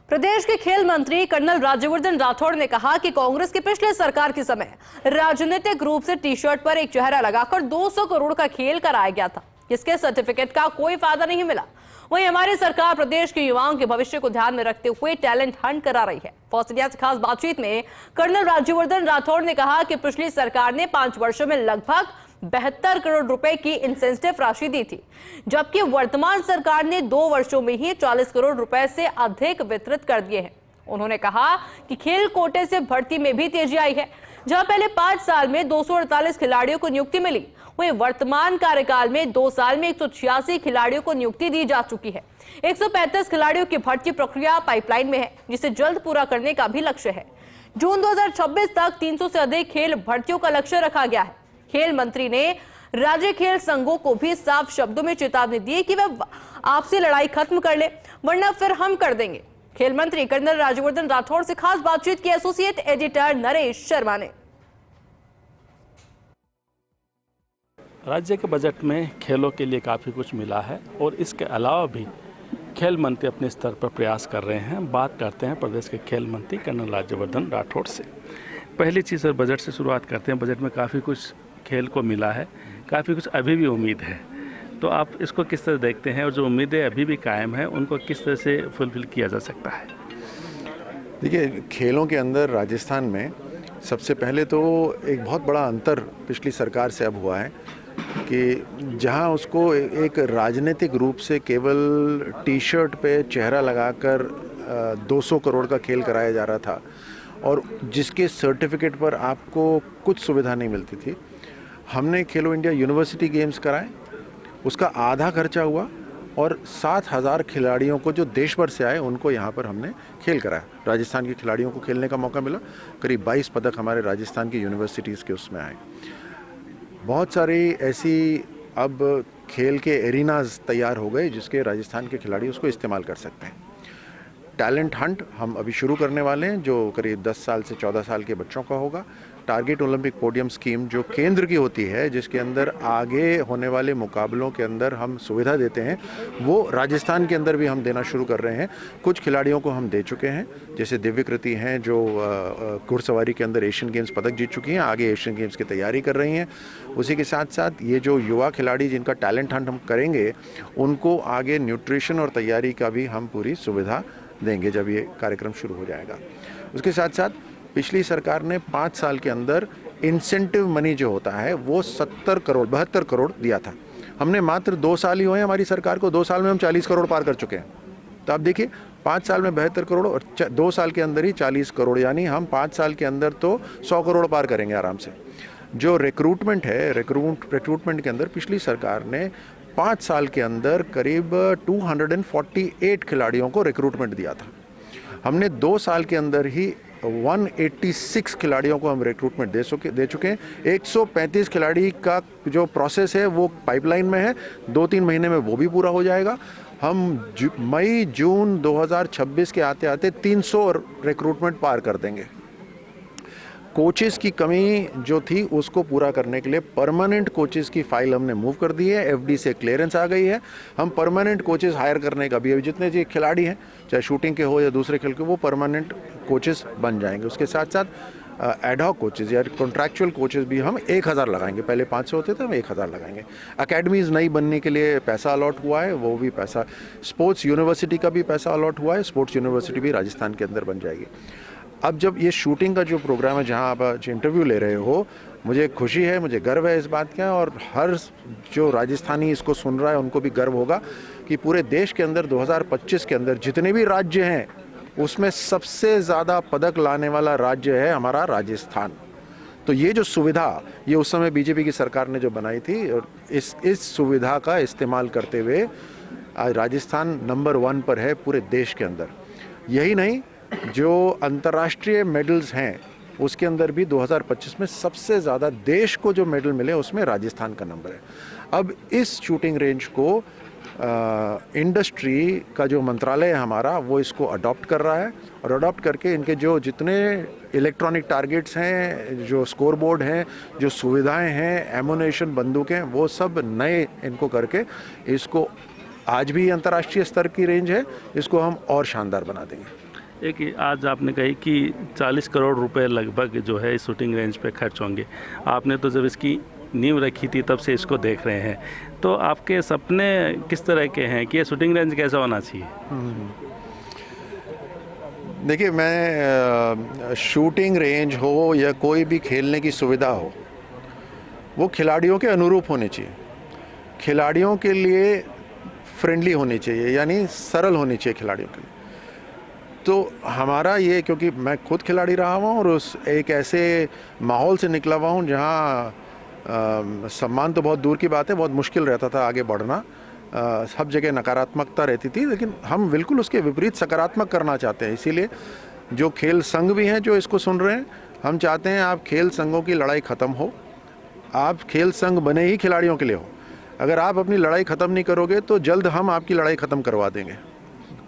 प्रदेश के खेल मंत्री कर्नल राज्यवर्धन राठौड़ ने कहा कि कांग्रेस की पिछले सरकार के समय राजनीतिक रूप से टी शर्ट पर एक चेहरा लगाकर 200 करोड़ का खेल कराया गया था, जिसके सर्टिफिकेट का कोई फायदा नहीं मिला। वहीं हमारी सरकार प्रदेश के युवाओं के भविष्य को ध्यान में रखते हुए टैलेंट हंट करा रही है। फॉक्स इंडिया से खास बातचीत में कर्नल राज्यवर्धन राठौड़ ने कहा कि पिछली सरकार ने 5 वर्षों में लगभग 72 करोड़ रुपए की इंसेंटिव राशि दी थी, जबकि वर्तमान सरकार ने 2 वर्षों में ही 40 करोड़ रुपए से अधिक वितरित कर दिए हैं। उन्होंने कहा कि खेल कोटे से भर्ती में भी तेजी आई है। जहां पहले 5 साल में 248 खिलाड़ियों को नियुक्ति मिली, वहीं वर्तमान कार्यकाल में 2 साल में 186 खिलाड़ियों को नियुक्ति दी जा चुकी है। 135 खिलाड़ियों की भर्ती प्रक्रिया पाइपलाइन में है, जिसे जल्द पूरा करने का भी लक्ष्य है। जून 2026 तक 300 से अधिक खेल भर्तियों का लक्ष्य रखा गया है। खेल मंत्री ने राज्य खेल संघों को भी साफ शब्दों में चेतावनी दी कि वे आपसी लड़ाई खत्म कर ले, वरना फिर हम कर देंगे। खेल मंत्री कर्नल राज्यवर्धन राठौड़ से खास बातचीत की एसोसिएट एडिटर नरेश शर्मा ने। राज्य के बजट में खेलों के लिए काफ़ी कुछ मिला है और इसके अलावा भी खेल मंत्री अपने स्तर पर प्रयास कर रहे हैं। बात करते हैं प्रदेश के खेल मंत्री कर्नल राज्यवर्धन राठौड़ से। पहली चीज़ सर, बजट से शुरुआत करते हैं। बजट में काफ़ी कुछ खेल को मिला है, काफ़ी कुछ अभी भी उम्मीद है, तो आप इसको किस तरह देखते हैं और जो उम्मीदें अभी भी कायम हैं उनको किस तरह से फुलफिल किया जा सकता है? देखिए, खेलों के अंदर राजस्थान में सबसे पहले तो एक बहुत बड़ा अंतर पिछली सरकार से अब हुआ है कि जहां उसको एक राजनीतिक रूप से केवल टी शर्ट पे चेहरा लगाकर 200 करोड़ का खेल कराया जा रहा था और जिसके सर्टिफिकेट पर आपको कुछ सुविधा नहीं मिलती थी, हमने खेलो इंडिया यूनिवर्सिटी गेम्स कराए, उसका आधा खर्चा हुआ और 7,000 खिलाड़ियों को जो देश भर से आए उनको यहाँ पर हमने खेल कराया। राजस्थान के खिलाड़ियों को खेलने का मौका मिला। करीब 22 पदक हमारे राजस्थान की यूनिवर्सिटीज़ के उसमें आए। बहुत सारी ऐसी अब खेल के एरिनाज तैयार हो गए जिसके राजस्थान के खिलाड़ी उसको इस्तेमाल कर सकते हैं। टैलेंट हंट हम अभी शुरू करने वाले हैं, जो करीब 10 साल से 14 साल के बच्चों का होगा। टारगेट ओलंपिक पोडियम स्कीम जो केंद्र की होती है, जिसके अंदर आगे होने वाले मुकाबलों के अंदर हम सुविधा देते हैं, वो राजस्थान के अंदर भी हम देना शुरू कर रहे हैं। कुछ खिलाड़ियों को हम दे चुके हैं, जैसे दिव्यकृति हैं जो घुड़सवारी के अंदर एशियन गेम्स पदक जीत चुकी हैं, आगे एशियन गेम्स की तैयारी कर रही हैं। उसी के साथ साथ ये जो युवा खिलाड़ी जिनका टैलेंट हंट हम करेंगे, उनको आगे न्यूट्रिशन और तैयारी का भी हम पूरी सुविधा देंगे जब ये कार्यक्रम शुरू हो जाएगा। उसके साथ साथ पिछली सरकार ने 5 साल के अंदर इंसेंटिव मनी जो होता है वो 72 करोड़ दिया था। हमने मात्र 2 साल ही हुए हमारी सरकार को, 2 साल में हम 40 करोड़ पार कर चुके हैं। तो आप देखिए, 5 साल में 72 करोड़ और 2 साल के अंदर ही 40 करोड़, यानी हम 5 साल के अंदर तो 100 करोड़ पार करेंगे आराम से। जो रिक्रूटमेंट है, रिक्रूटमेंट के अंदर पिछली सरकार ने 5 साल के अंदर करीब 248 खिलाड़ियों को रिक्रूटमेंट दिया था। हमने 2 साल के अंदर ही 186 खिलाड़ियों को हम रिक्रूटमेंट दे चुके हैं। 135 खिलाड़ी का जो प्रोसेस है वो पाइपलाइन में है, 2-3 महीने में वो भी पूरा हो जाएगा। हम मई जून 2026 के आते आते 300 रिक्रूटमेंट पार कर देंगे। कोचेस की कमी जो थी उसको पूरा करने के लिए परमानेंट कोचेस की फाइल हमने मूव कर दी है। एफडी से क्लियरेंस आ गई है। हम परमानेंट कोचेस हायर करने का भी, जितने जो खिलाड़ी हैं चाहे शूटिंग के हो या दूसरे खेल के, वो परमानेंट कोचेस बन जाएंगे। उसके साथ साथ एडहॉक कोचेस या कॉन्ट्रैक्चुअल कोचेस भी हम 1000 लगाएंगे। पहले 500 होते थे, हम 1000 लगाएंगे। अकेडमीज़ नई बनने के लिए पैसा अलॉट हुआ है, वो भी पैसा, स्पोर्ट्स यूनिवर्सिटी का भी पैसा अलॉट हुआ है। स्पोर्ट्स यूनिवर्सिटी भी राजस्थान के अंदर बन जाएगी। अब जब ये शूटिंग का जो प्रोग्राम है, जहां आप इंटरव्यू ले रहे हो, मुझे खुशी है, मुझे गर्व है इस बात का, और हर जो राजस्थानी इसको सुन रहा है उनको भी गर्व होगा कि पूरे देश के अंदर 2025 के अंदर जितने भी राज्य हैं उसमें सबसे ज़्यादा पदक लाने वाला राज्य है हमारा राजस्थान। तो ये जो सुविधा, ये उस समय बीजेपी की सरकार ने जो बनाई थी, और इस सुविधा का इस्तेमाल करते हुए आज राजस्थान नंबर 1 पर है पूरे देश के अंदर। यही नहीं, जो अंतर्राष्ट्रीय मेडल्स हैं उसके अंदर भी 2025 में सबसे ज़्यादा देश को जो मेडल मिले उसमें राजस्थान का नंबर है। अब इस शूटिंग रेंज को इंडस्ट्री का जो मंत्रालय है हमारा, वो इसको अडॉप्ट कर रहा है, और अडॉप्ट करके इनके जो जितने इलेक्ट्रॉनिक टारगेट्स हैं, जो स्कोर बोर्ड हैं, जो सुविधाएं हैं, एमुनेशन बंदूकें, वो सब नए इनको करके इसको, आज भी अंतर्राष्ट्रीय स्तर की रेंज है, इसको हम और शानदार बना देंगे। एक आज आपने कही कि 40 करोड़ रुपए लगभग जो है इस शूटिंग रेंज पे खर्च होंगे। आपने तो जब इसकी नींव रखी थी तब से इसको देख रहे हैं, तो आपके सपने किस तरह के हैं कि ये शूटिंग रेंज कैसा होना चाहिए? देखिए, मैं शूटिंग रेंज हो या कोई भी खेलने की सुविधा हो, वो खिलाड़ियों के अनुरूप होनी चाहिए, खिलाड़ियों के लिए फ्रेंडली होनी चाहिए, यानी सरल होनी चाहिए खिलाड़ियों के लिए। तो हमारा ये, क्योंकि मैं खुद खिलाड़ी रहा हूँ और उस एक ऐसे माहौल से निकला हुआ हूँ जहाँ सम्मान तो बहुत दूर की बात है, बहुत मुश्किल रहता था आगे बढ़ना, सब जगह नकारात्मकता रहती थी, लेकिन हम बिल्कुल उसके विपरीत सकारात्मक करना चाहते हैं। इसीलिए जो खेल संघ भी हैं जो इसको सुन रहे हैं, हम चाहते हैं आप खेल संघों की लड़ाई ख़त्म हो, आप खेल संघ बने ही खिलाड़ियों के लिए हो। अगर आप अपनी लड़ाई ख़त्म नहीं करोगे तो जल्द हम आपकी लड़ाई ख़त्म करवा देंगे।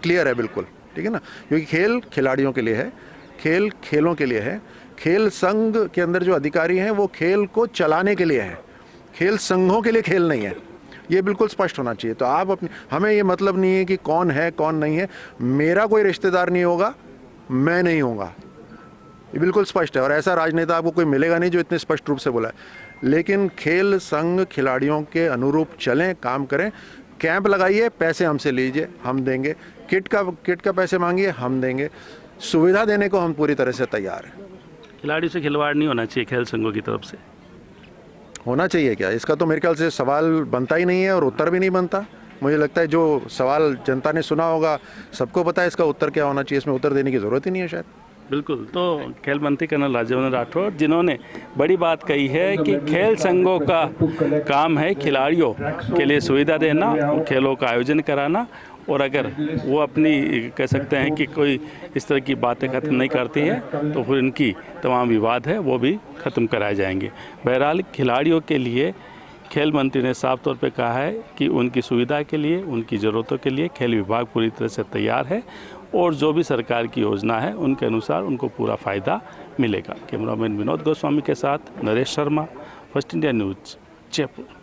क्लियर है बिल्कुल, ठीक है ना? क्योंकि खेल खिलाड़ियों के लिए है, खेल खेलों के लिए है, खेल संघ के अंदर जो अधिकारी हैं वो खेल को चलाने के लिए है, खेल संघों के लिए खेल नहीं है। ये बिल्कुल स्पष्ट होना चाहिए। तो आप अपनी, हमें ये मतलब नहीं है कि कौन है कौन नहीं है, मेरा कोई रिश्तेदार नहीं होगा, मैं नहीं होऊंगा, ये बिल्कुल स्पष्ट है। और ऐसा राजनेता आपको कोई मिलेगा नहीं जो इतने स्पष्ट रूप से बोला है। लेकिन खेल संघ खिलाड़ियों के अनुरूप चलें, काम करें, कैंप लगाइए, पैसे हमसे लीजिए, हम देंगे, किट का पैसे मांगिए, हम देंगे, सुविधा देने को हम पूरी तरह से तैयार हैं। खिलाड़ियों से खिलवाड़ नहीं होना चाहिए खेल संघों की तरफ से? होना चाहिए क्या? इसका तो मेरे ख्याल से सवाल बनता ही नहीं है और उत्तर भी नहीं बनता। मुझे लगता है जो सवाल जनता ने सुना होगा, सबको पता है इसका उत्तर क्या होना चाहिए, इसमें उत्तर देने की ज़रूरत ही नहीं है शायद। बिल्कुल। तो खेल मंत्री कर्नल राज्यवर्धन राठौड़ जिन्होंने बड़ी बात कही है कि खेल संघों का काम है खिलाड़ियों के लिए सुविधा देना, खेलों का आयोजन कराना, और अगर वो अपनी कह सकते हैं कि कोई इस तरह की बातें खत्म नहीं करती हैं तो फिर इनकी तमाम विवाद है वो भी ख़त्म कराए जाएंगे। बहरहाल खिलाड़ियों के लिए खेल मंत्री ने साफ तौर पे कहा है कि उनकी सुविधा के लिए, उनकी ज़रूरतों के लिए खेल विभाग पूरी तरह से तैयार है और जो भी सरकार की योजना है उनके अनुसार उनको पूरा फ़ायदा मिलेगा। कैमरामैन विनोद गोस्वामी के साथ Naresh Sharma, first India news, Jaipur.